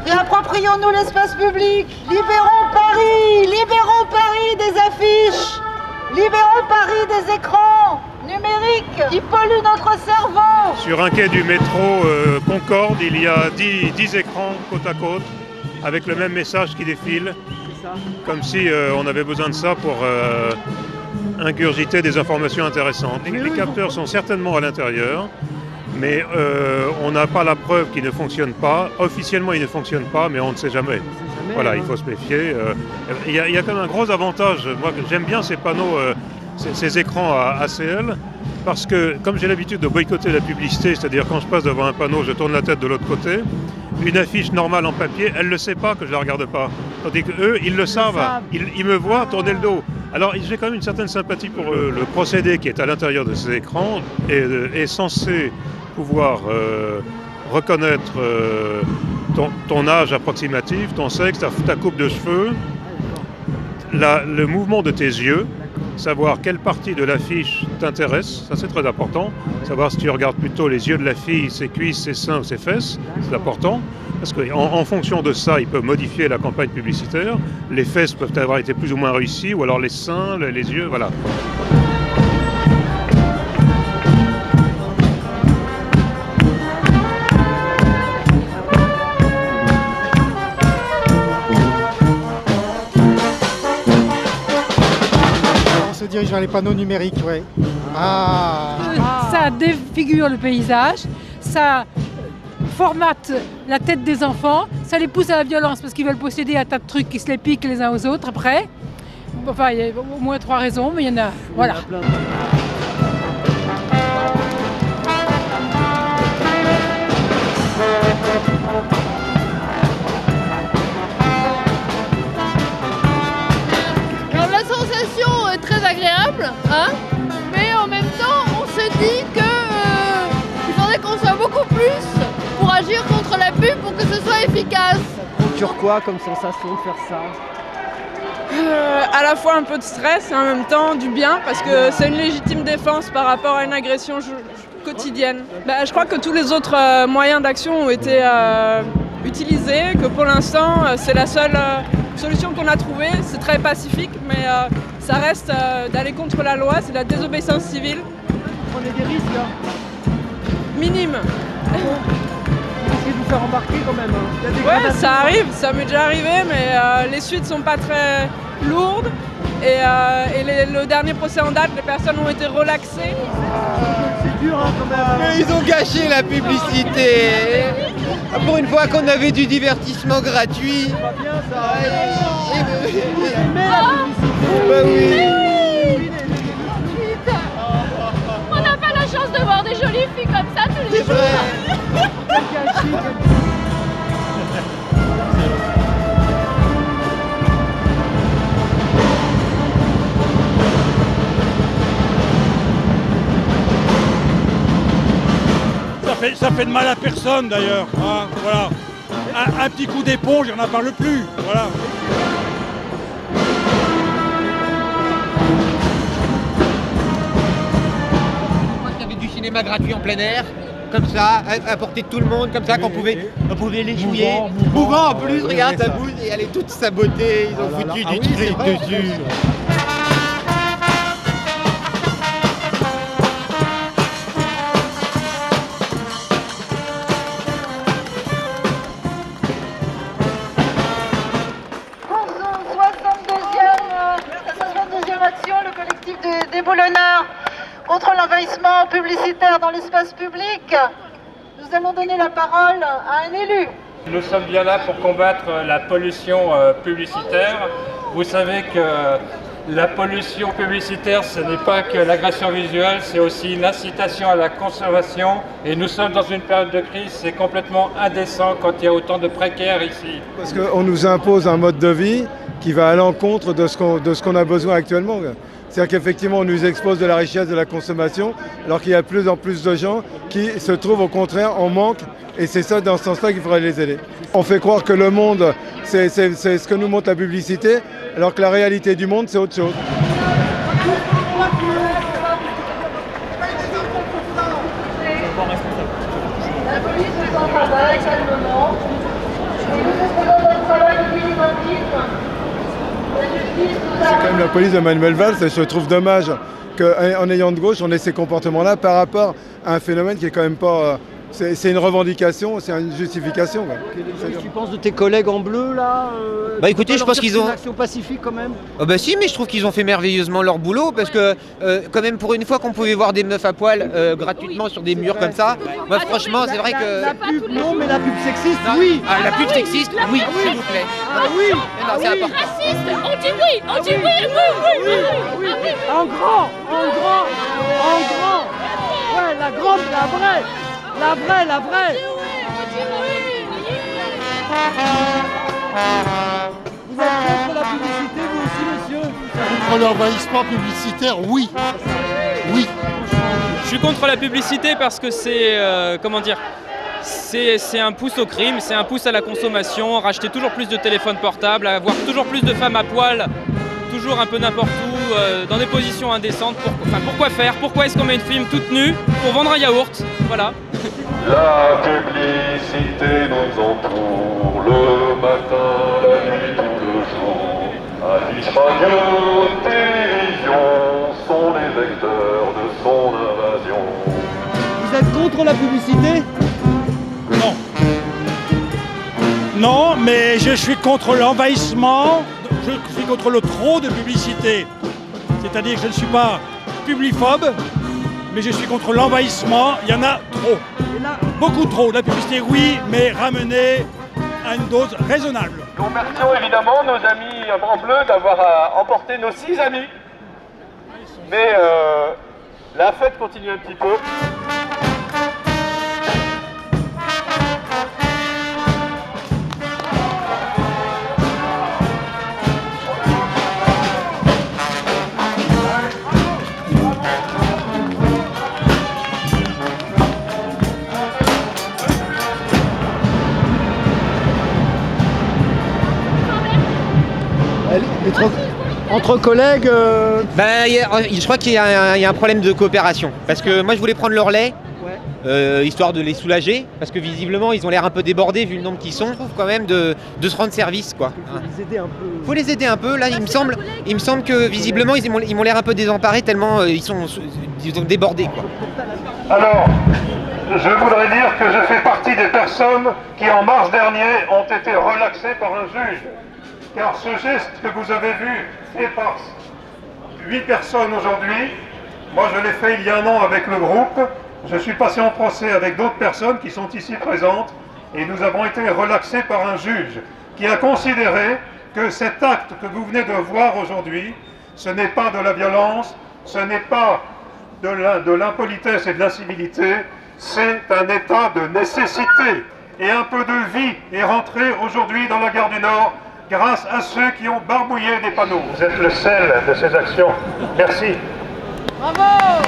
Réapproprions-nous l'espace public. Libérons Paris des affiches. Libérons Paris des écrans numériques qui polluent notre cerveau. Sur un quai du métro Concorde, il y a 10 écrans côte à côte avec le même message qui défile. Comme si on avait besoin de ça pour ingurgiter des informations intéressantes. Les capteurs sont certainement à l'intérieur, mais on n'a pas la preuve qu'ils ne fonctionnent pas. Officiellement, ils ne fonctionnent pas, mais on ne sait jamais. Voilà, il faut se méfier. Il y a quand même un gros avantage. Moi, j'aime bien ces panneaux, ces écrans à ACL, parce que comme j'ai l'habitude de boycotter la publicité, c'est-à-dire quand je passe devant un panneau, je tourne la tête de l'autre côté. Une affiche normale en papier, elle ne le sait pas que je ne la regarde pas. Tandis qu'eux, ils le savent. Ils me voient tourner le dos. Alors j'ai quand même une certaine sympathie pour le procédé qui est à l'intérieur de ces écrans et est censé pouvoir reconnaître ton âge approximatif, ton sexe, ta coupe de cheveux, le mouvement de tes yeux, savoir quelle partie de l'affiche t'intéresse, ça c'est très important. Savoir si tu regardes plutôt les yeux de la fille, ses cuisses, ses seins ou ses fesses, c'est important. Parce qu'en fonction de ça, ils peuvent modifier la campagne publicitaire. Les fesses peuvent avoir été plus ou moins réussies, ou alors les seins, les yeux, voilà. On se dirige vers les panneaux numériques, ouais. Ça défigure le paysage, ça formate la tête des enfants, ça les pousse à la violence parce qu'ils veulent posséder un tas de trucs qui se les piquent les uns aux autres après. Enfin, il y a au moins 3 raisons, mais il y en a. Voilà. Alors la sensation est très agréable, hein, mais en même temps on se dit qu'il faudrait qu'on soit beaucoup plus pour agir contre la pub pour que ce soit efficace. Ça procure quoi comme sensation de faire ça? À la fois un peu de stress et en même temps du bien parce que c'est une légitime défense par rapport à une agression quotidienne. Je crois que tous les autres moyens d'action ont été utilisés, que pour l'instant c'est la seule solution qu'on a trouvée. C'est très pacifique mais ça reste d'aller contre la loi, c'est de la désobéissance civile. Vous prenez des risques là? Minime. Essayez de vous faire embarquer quand même. Il y a des Ouais, gradations. ça arrive, ça m'est déjà arrivé, mais les suites sont pas très lourdes. Et le dernier procès en date, les personnes ont été relaxées. C'est dur hein, quand même. Mais ils ont gâché la publicité. Pour une fois qu'on avait du divertissement gratuit. Ça va bien ça. Mais bah oui. On n'a pas la chance de voir des jolies filles comme ça tous les C'est jours. vrai. Ça fait de mal à personne d'ailleurs. Hein, voilà. Un petit coup d'éponge, on n'en parle plus. Voilà. Moi, il y avait du cinéma gratuit en plein air, comme ça, à portée de tout le monde, comme ça, qu'on pouvait les jouer. Mouvant en plus, regarde, ça bouge et elle est toute sa beauté, ils ont foutu du fric dessus. Le collectif des Boulonneurs contre l'envahissement publicitaire dans l'espace public. Nous allons donner la parole à un élu. Nous sommes bien là pour combattre la pollution publicitaire. Vous savez que La pollution publicitaire, ce n'est pas que l'agression visuelle, c'est aussi une incitation à la consommation. Et nous sommes dans une période de crise, c'est complètement indécent quand il y a autant de précaires ici. Parce qu'on nous impose un mode de vie qui va à l'encontre de ce qu'on a besoin actuellement. C'est-à-dire qu'effectivement, on nous expose de la richesse de la consommation, alors qu'il y a de plus en plus de gens qui se trouvent au contraire en manque. Et c'est ça, dans ce sens-là, qu'il faudrait les aider. On fait croire que le monde, c'est ce que nous montre la publicité, alors que la réalité du monde, c'est autre chose. La police fait son travail calmement. Et nous faisons notre travail de militantisme. C'est quand même la police de Manuel Valls, et je trouve dommage qu'en ayant de gauche, on ait ces comportements-là par rapport à un phénomène qui est quand même pas... C'est une revendication, c'est une justification. Qu'est-ce que tu penses de tes collègues en bleu là Bah écoutez, je pense qu'ils ont... une action pacifique quand même. Bah si, mais je trouve qu'ils ont fait merveilleusement leur boulot parce que quand même pour une fois qu'on pouvait voir des meufs à poil gratuitement sur des murs comme ça, moi franchement c'est vrai que... La pub non, mais la pub sexiste oui. Ah, la pub sexiste, oui, s'il vous plaît. Ah oui. Non, c'est important. Raciste, on dit oui, on dit oui. En grand. Ouais, la grande, la vraie. La vraie. Vous êtes contre la publicité, vous aussi, monsieur? Contre l'envahissement publicitaire, oui. Oui. Je suis contre la publicité parce que c'est, c'est un pouce au crime, c'est un pouce à la consommation, racheter toujours plus de téléphones portables, avoir toujours plus de femmes à poil, toujours un peu n'importe où, dans des positions indécentes. Pourquoi faire? Pourquoi est-ce qu'on met une fille toute nue pour vendre un yaourt? Voilà. La publicité nous entoure le matin, la nuit, tout le jour. Affiches, radio, télévision sont les vecteurs de son invasion. Vous êtes contre la publicité? Non. Non, mais je suis contre l'envahissement, je suis contre le trop de publicité. C'est-à-dire que je ne suis pas publiphobe, mais je suis contre l'envahissement, il y en a trop. Beaucoup trop. La publicité, oui, mais ramenée à une dose raisonnable. Nous remercions évidemment nos amis en bleu d'avoir emporté nos 6 amis. Mais la fête continue un petit peu. Entre collègues Je crois qu'il y a un problème de coopération. Parce que moi je voulais prendre le relais, histoire de les soulager, parce que visiblement ils ont l'air un peu débordés vu le nombre qu'ils sont. Je trouve quand même de se rendre service, quoi. Faut les aider un peu. Là il me semble que visiblement ils m'ont l'air un peu désemparés tellement ils sont débordés, quoi. Alors, je voudrais dire que je fais partie des personnes qui en mars dernier ont été relaxées par un juge. Car ce geste que vous avez vu fait par 8 personnes aujourd'hui, moi je l'ai fait il y a un an avec le groupe, je suis passé en procès avec d'autres personnes qui sont ici présentes et nous avons été relaxés par un juge qui a considéré que cet acte que vous venez de voir aujourd'hui, ce n'est pas de la violence, ce n'est pas de l'impolitesse et de l'incivilité, c'est un état de nécessité. Et un peu de vie est rentré aujourd'hui dans la gare du Nord grâce à ceux qui ont barbouillé des panneaux. Vous êtes le sel de ces actions. Merci. Bravo!